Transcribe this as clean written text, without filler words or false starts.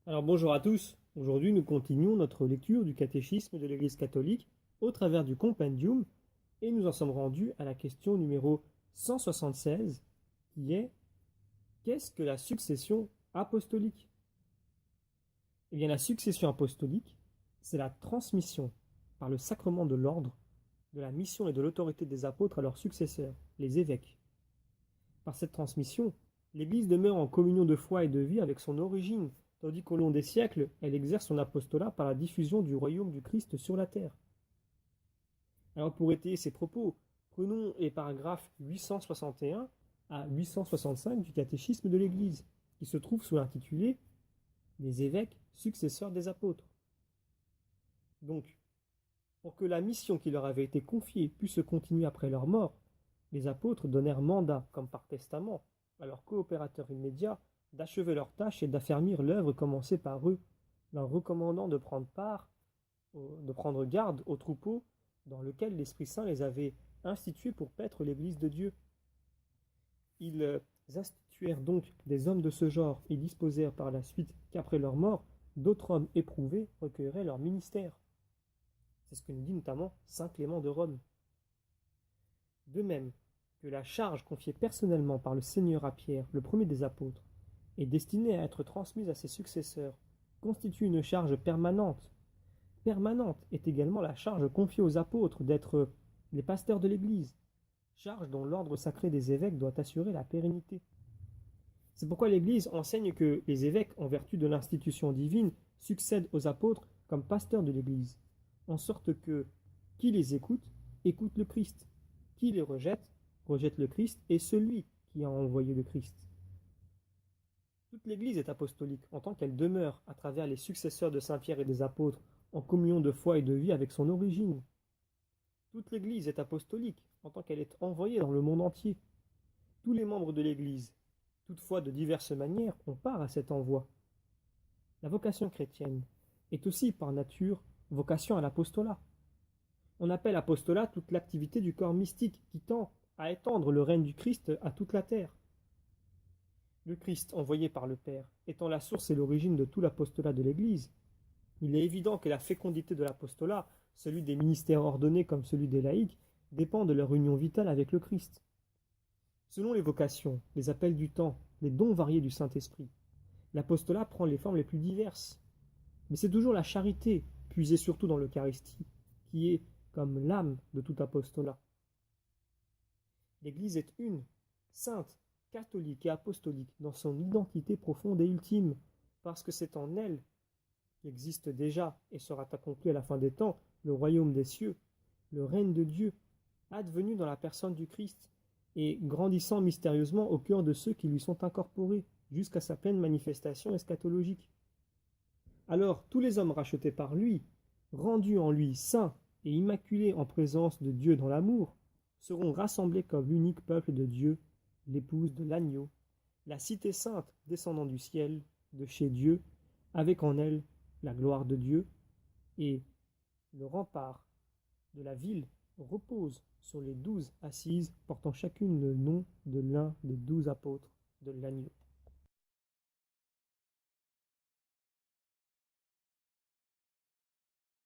Alors bonjour à tous, aujourd'hui nous continuons notre lecture du catéchisme de l'Église catholique au travers du compendium et nous en sommes rendus à la question numéro 176 qui est qu'est-ce que la succession apostolique? Eh bien la succession apostolique, c'est la transmission par le sacrement de l'ordre de la mission et de l'autorité des apôtres à leurs successeurs, les évêques. Par cette transmission, l'Église demeure en communion de foi et de vie avec son origine, tandis qu'au long des siècles, elle exerce son apostolat par la diffusion du royaume du Christ sur la terre. Alors pour étayer ces propos, prenons les paragraphes 861 à 865 du catéchisme de l'Église, qui se trouve sous l'intitulé « Les évêques successeurs des apôtres ». Donc, pour que la mission qui leur avait été confiée puisse continuer après leur mort, les apôtres donnèrent mandat, comme par testament, à leurs coopérateurs immédiats d'achever leur tâche et d'affermir l'œuvre commencée par eux, leur recommandant de prendre garde au troupeau dans lequel l'Esprit Saint les avait institués pour paître l'Église de Dieu. Ils instituèrent donc des hommes de ce genre et disposèrent par la suite qu'après leur mort, d'autres hommes éprouvés recueilleraient leur ministère. C'est ce que nous dit notamment saint Clément de Rome. De même que la charge confiée personnellement par le Seigneur à Pierre, le premier des apôtres, est destinée à être transmise à ses successeurs, constitue une charge permanente. Permanente est également la charge confiée aux apôtres d'être les pasteurs de l'Église, charge dont l'ordre sacré des évêques doit assurer la pérennité. C'est pourquoi l'Église enseigne que les évêques, en vertu de l'institution divine, succèdent aux apôtres comme pasteurs de l'Église, en sorte que qui les écoute, écoute le Christ, qui les rejette, rejette le Christ et celui qui a envoyé le Christ. Toute l'Église est apostolique en tant qu'elle demeure, à travers les successeurs de saint Pierre et des apôtres, en communion de foi et de vie avec son origine. Toute l'Église est apostolique en tant qu'elle est envoyée dans le monde entier. Tous les membres de l'Église, toutefois de diverses manières, ont part à cet envoi. La vocation chrétienne est aussi par nature vocation à l'apostolat. On appelle apostolat toute l'activité du corps mystique qui tend à étendre le règne du Christ à toute la terre. Le Christ envoyé par le Père étant la source et l'origine de tout l'apostolat de l'Église, il est évident que la fécondité de l'apostolat, celui des ministères ordonnés comme celui des laïcs, dépend de leur union vitale avec le Christ. Selon les vocations, les appels du temps, les dons variés du Saint-Esprit, l'apostolat prend les formes les plus diverses. Mais c'est toujours la charité, puisée surtout dans l'Eucharistie, qui est comme l'âme de tout apostolat. L'Église est une, sainte, catholique et apostolique dans son identité profonde et ultime, parce que c'est en elle qu'existe déjà et sera accompli à la fin des temps le royaume des cieux, le règne de Dieu, advenu dans la personne du Christ et grandissant mystérieusement au cœur de ceux qui lui sont incorporés, jusqu'à sa pleine manifestation eschatologique. Alors tous les hommes rachetés par lui, rendus en lui saints et immaculés en présence de Dieu dans l'amour, seront rassemblés comme l'unique peuple de Dieu, l'épouse de l'agneau, la cité sainte descendant du ciel, de chez Dieu, avec en elle la gloire de Dieu, et le rempart de la ville repose sur les 12 assises portant chacune le nom de l'un des 12 apôtres de l'agneau.